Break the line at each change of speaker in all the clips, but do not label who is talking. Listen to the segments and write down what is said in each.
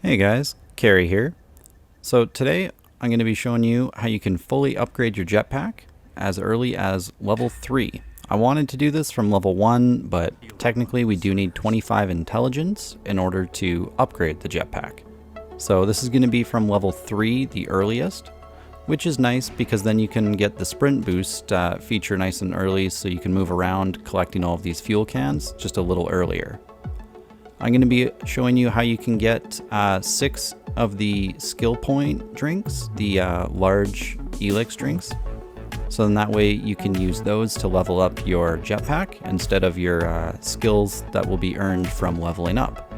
Hey guys, Carrie here. So today I'm going to be showing you how you can fully upgrade your jetpack as early as level 3. I wanted to do this from level 1, but technically we do need 25 intelligence in order to upgrade the jetpack. So this is going to be from level 3, the earliest, which is nice because then you can get the sprint boost feature nice and early, so you can move around collecting all of these fuel cans just a little earlier. I'm going to be showing you how you can get 6 of the skill point drinks, the Large Elex Drinks. So then that way you can use those to level up your jetpack instead of your skills that will be earned from leveling up.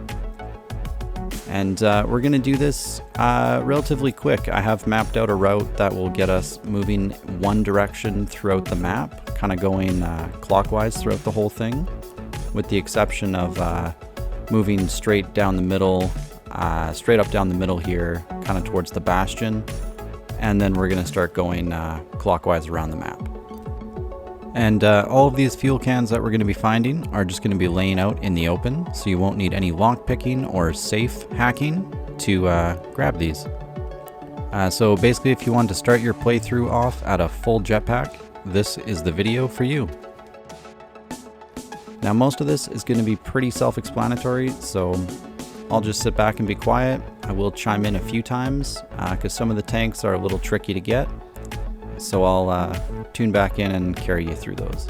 And we're going to do this relatively quick. I have mapped out a route that will get us moving one direction throughout the map, kind of going clockwise throughout the whole thing, with the exception of moving straight down the middle, straight up down the middle here, kind of towards the bastion, and then we're going to start going clockwise around the map. And all of these fuel cans that we're going to be finding are just going to be laying out in the open, so you won't need any lock picking or safe hacking to grab these. So basically, if you want to start your playthrough off at a full jetpack, this is the video for you. Now most of this is going to be pretty self-explanatory, so I'll just sit back and be quiet. I will chime in a few times because some of the tanks are a little tricky to get, so I'll tune back in and carry you through those.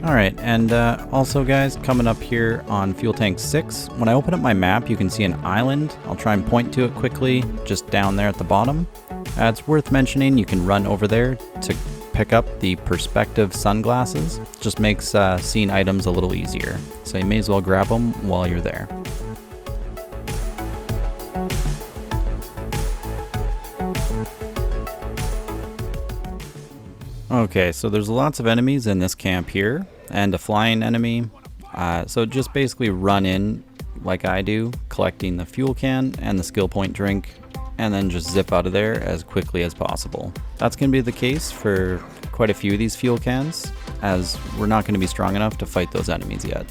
Alright, and also guys, coming up here on Fuel Tank 6, when I open up my map you can see an island. I'll try and point to it quickly, just down there at the bottom. It's worth mentioning you can run over there to pick up the perspective sunglasses. Just makes seeing items a little easier, so you may as well grab them while you're there. Okay, so there's lots of enemies in this camp here, and a flying enemy. So just basically run in like I do, collecting the fuel can and the skill point drink, and then just zip out of there as quickly as possible. That's going to be the case for quite a few of these fuel cans, as we're not going to be strong enough to fight those enemies yet.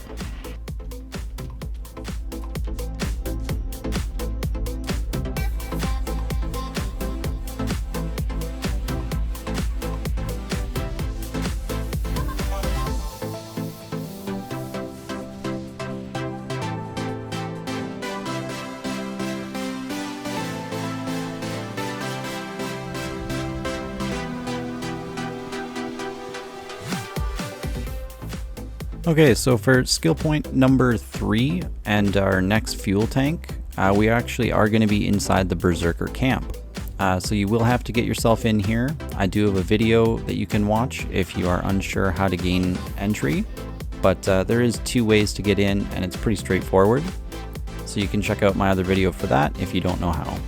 Okay, so for skill point number 3 and our next fuel tank, we actually are going to be inside the Berserker camp. So you will have to get yourself in here. I do have a video that you can watch if you are unsure how to gain entry, but there is 2 ways to get in and it's pretty straightforward. So you can check out my other video for that if you don't know how.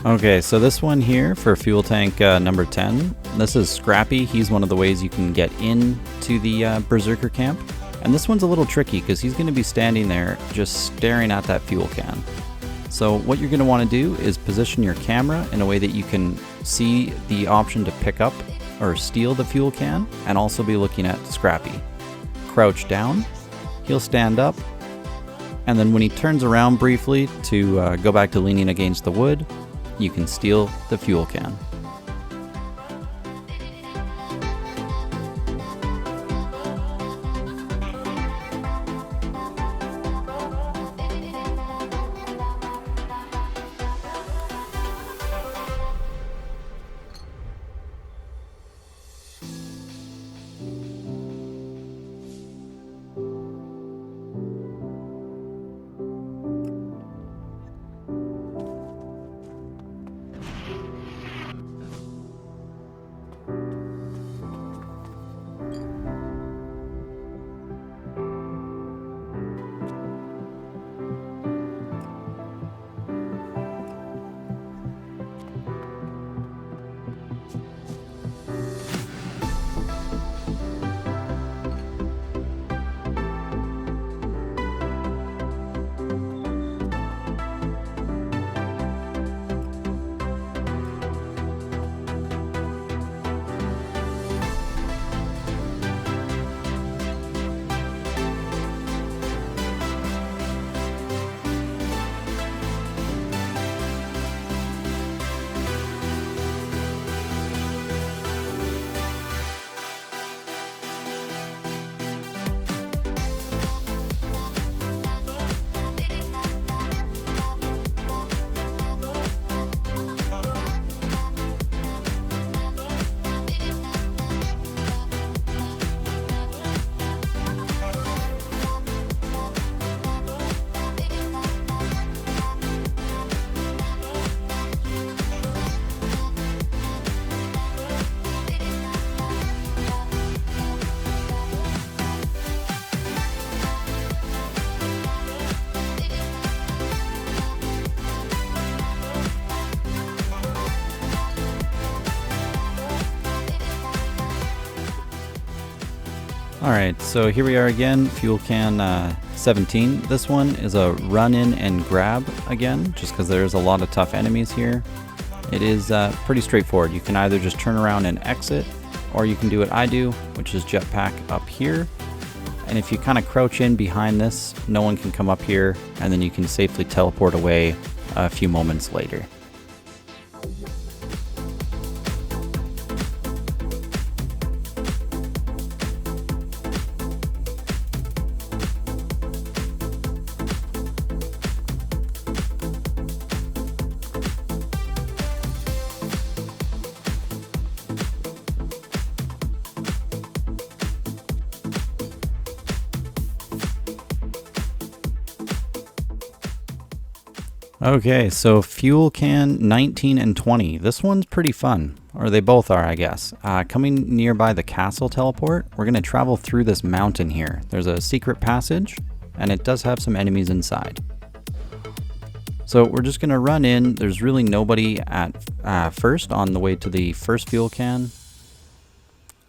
Okay, so this one here for fuel tank number 10, this is Scrappy. He's one of the ways you can get into the Berserker camp. And this one's a little tricky because he's going to be standing there just staring at that fuel can. So what you're going to want to do is position your camera in a way that you can see the option to pick up or steal the fuel can, and also be looking at Scrappy. Crouch down, he'll stand up, and then when he turns around briefly to go back to leaning against the wood, you can steal the fuel can. Alright, so here we are again, fuel can 17. This one is a run in and grab again, just because there's a lot of tough enemies here. It is pretty straightforward. You can either just turn around and exit, or you can do what I do, which is jetpack up here. And if you kind of crouch in behind this, no one can come up here, and then you can safely teleport away a few moments later. Okay, so fuel can 19 and 20. This one's pretty fun, or they both are, I guess. Coming nearby the castle teleport, we're going to travel through this mountain here. There's a secret passage, and it does have some enemies inside. So we're just going to run in. There's really nobody at first on the way to the first fuel can,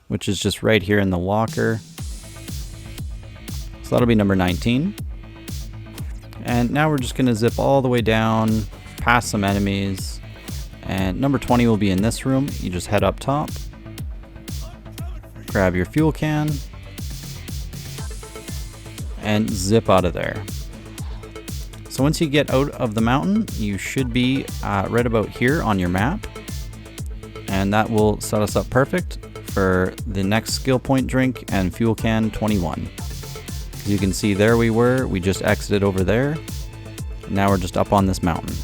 which is just right here in the locker. So that'll be number 19. And now we're just going to zip all the way down, past some enemies, and number 20 will be in this room. You just head up top, grab your fuel can, and zip out of there. So once you get out of the mountain, you should be right about here on your map, and that will set us up perfect for the next skill point drink and fuel can 21. You can see there we just exited over there. Now we're just up on this mountain.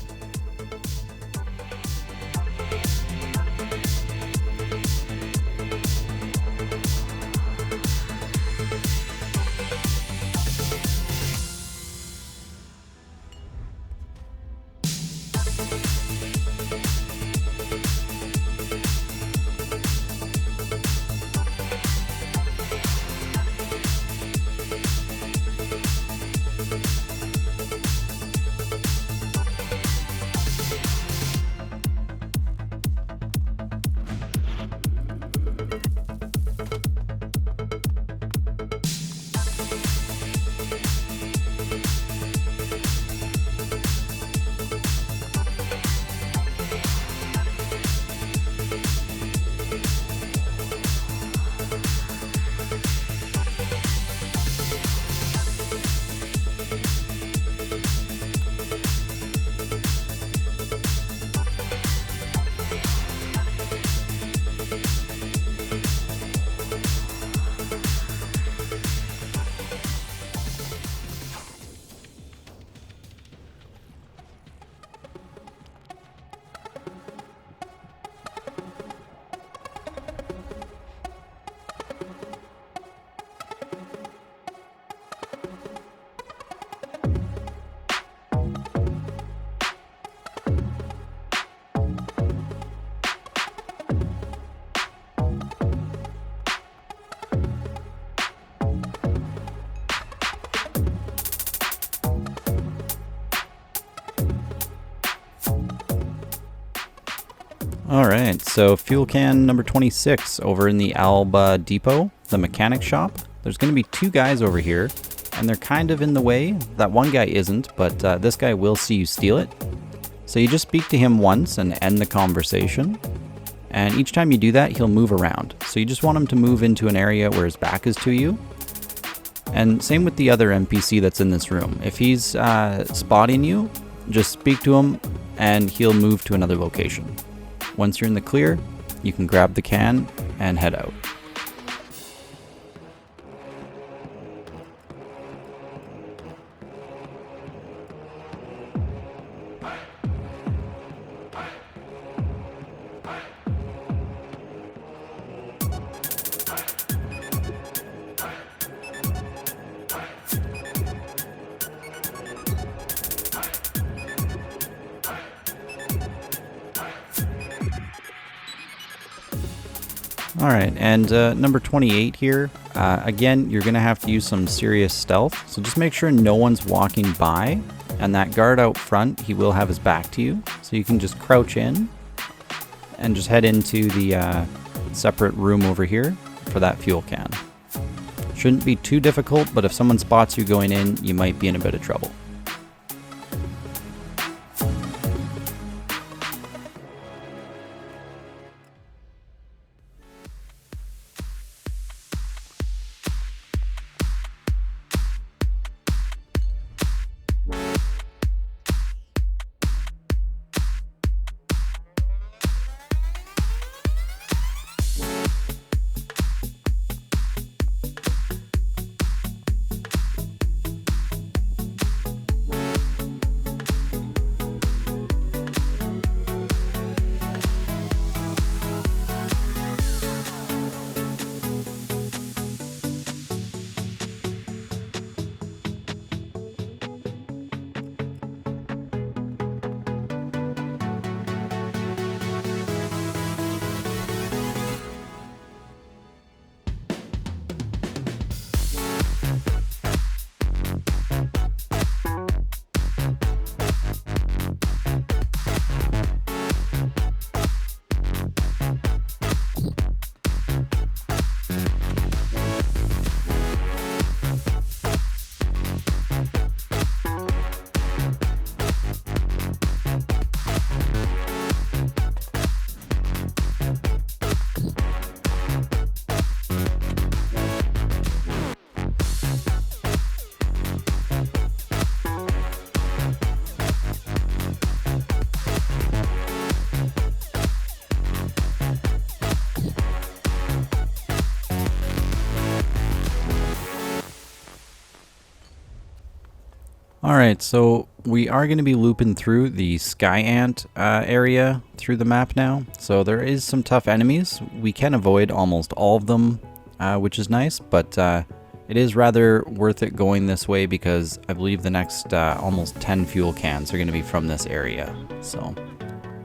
Alright, so fuel can number 26 over in the Alba depot, the mechanic shop. There's going to be two guys over here, and they're kind of in the way. That one guy isn't, but this guy will see you steal it. So you just speak to him once and end the conversation. And each time you do that, he'll move around. So you just want him to move into an area where his back is to you. And same with the other NPC that's in this room. If he's spotting you, just speak to him and he'll move to another location. Once you're in the clear, you can grab the can and head out. Alright, and number 28 here, again, you're going to have to use some serious stealth, so just make sure no one's walking by, and that guard out front, he will have his back to you, so you can just crouch in, and just head into the separate room over here for that fuel can. Shouldn't be too difficult, but if someone spots you going in, you might be in a bit of trouble. Alright, so we are going to be looping through the Sky Ant area through the map now. So there is some tough enemies. We can avoid almost all of them, which is nice, but it is rather worth it going this way because I believe the next almost 10 fuel cans are going to be from this area. So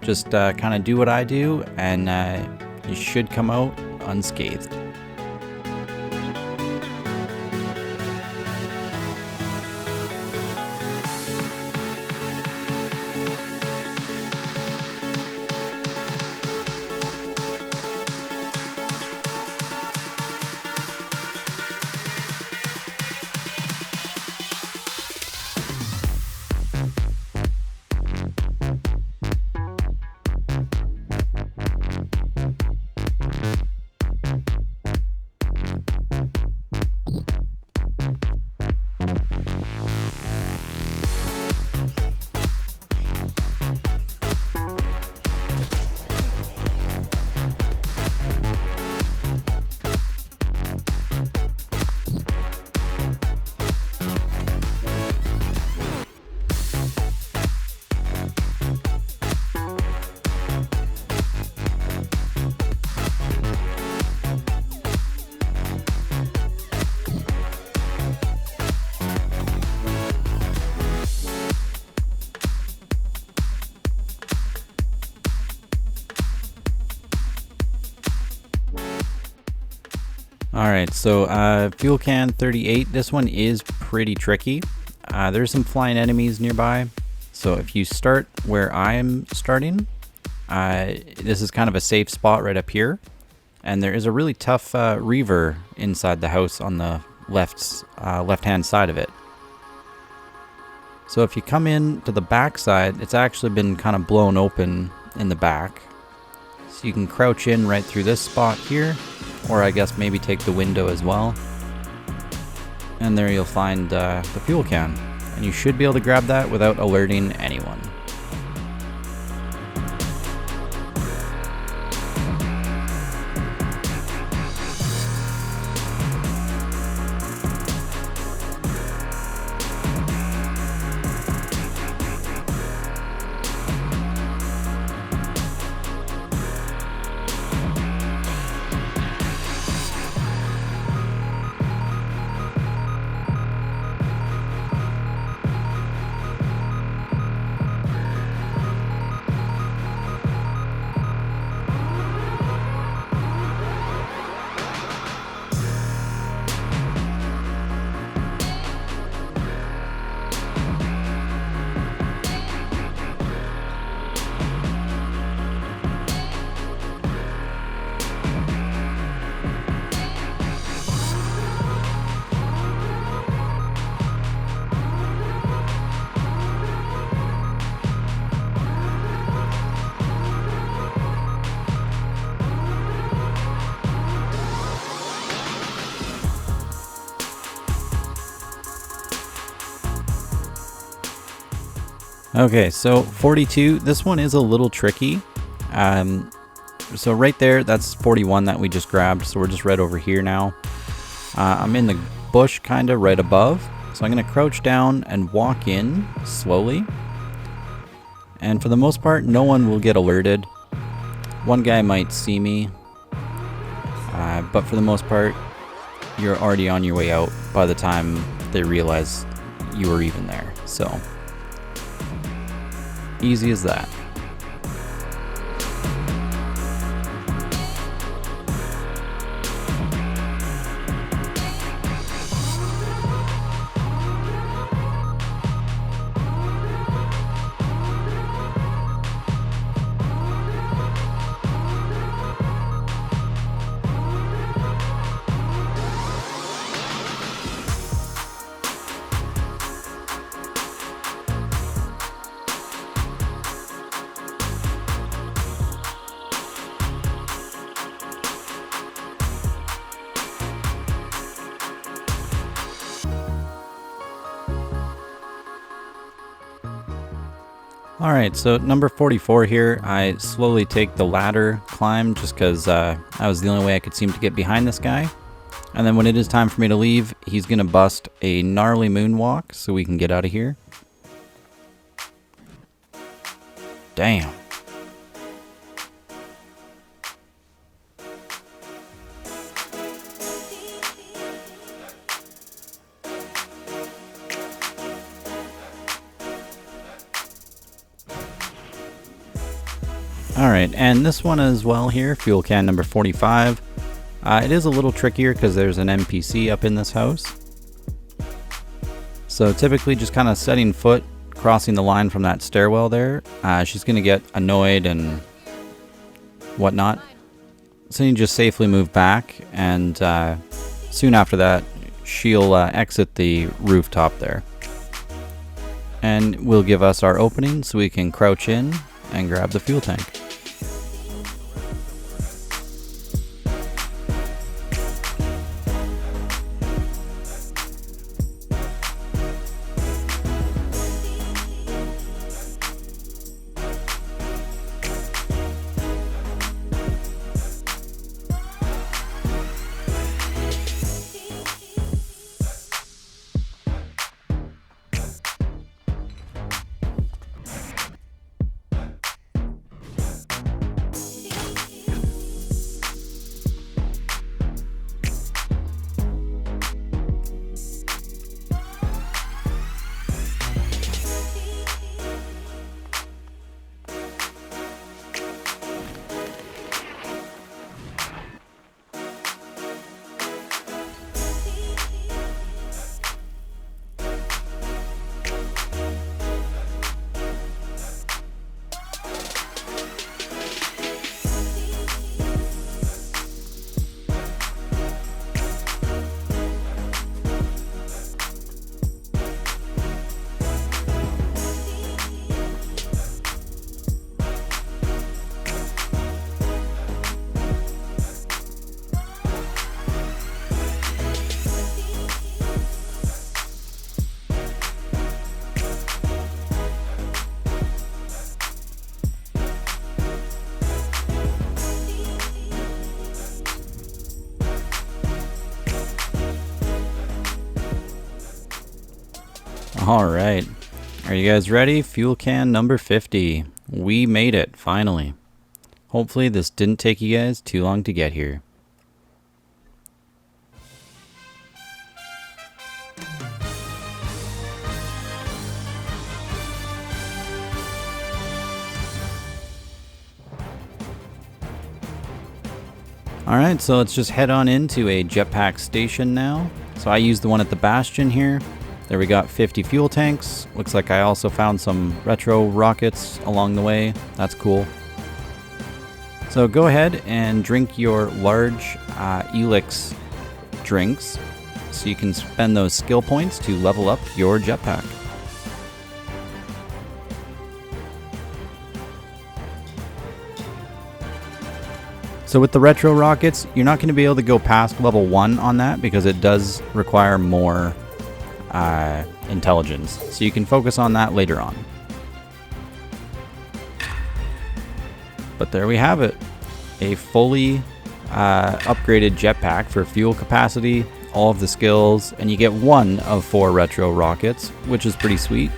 just kind of do what I do and you should come out unscathed. Alright, so fuel can 38, this one is pretty tricky. There's some flying enemies nearby, so if you start where I'm starting, this is kind of a safe spot right up here. And there is a really tough reaver inside the house on the left-hand side of it. So if you come in to the back side, it's actually been kind of blown open in the back. So you can crouch in right through this spot here, or I guess maybe take the window as well. And there you'll find the fuel can. And you should be able to grab that without alerting anyone. Okay, so 42, this one is a little tricky. So right there, that's 41 that we just grabbed, so we're just right over here now. I'm in the bush kind of right above, so I'm going to crouch down and walk in slowly. And for the most part, no one will get alerted. One guy might see me, but for the most part, you're already on your way out by the time they realize you were even there. So, easy as that. Alright, so number 44 here, I slowly take the ladder climb just because that was the only way I could seem to get behind this guy. And then when it is time for me to leave, he's going to bust a gnarly moonwalk so we can get out of here. Damn. Alright, and this one as well here, fuel can number 45. It is a little trickier because there's an NPC up in this house. So typically just kind of setting foot, crossing the line from that stairwell there, she's going to get annoyed and whatnot. So you just safely move back, and soon after that, she'll exit the rooftop there. And will give us our opening so we can crouch in and grab the fuel tank. Alright, are you guys ready? Fuel can number 50. We made it, finally. Hopefully this didn't take you guys too long to get here. Alright, so let's just head on into a jetpack station now. So I used the one at the Bastion here. There we got 50 fuel tanks. Looks like I also found some retro rockets along the way. That's cool. So go ahead and drink your Large Elex Drinks so you can spend those skill points to level up your jetpack. So with the retro rockets, you're not going to be able to go past level 1 on that because it does require more intelligence. So you can focus on that later on. But there we have it. A fully upgraded jetpack for fuel capacity, all of the skills, and you get 1 of 4 retro rockets, which is pretty sweet.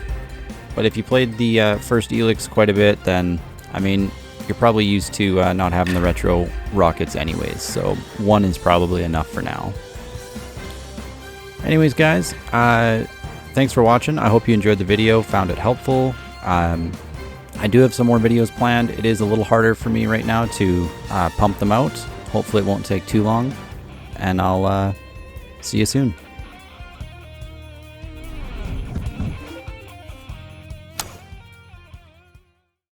But if you played the first Elex quite a bit, then, I mean, you're probably used to not having the retro rockets anyways, so 1 is probably enough for now. Anyways, guys, thanks for watching. I hope you enjoyed the video, found it helpful. I do have some more videos planned. It is a little harder for me right now to pump them out. Hopefully it won't take too long, and I'll see you soon.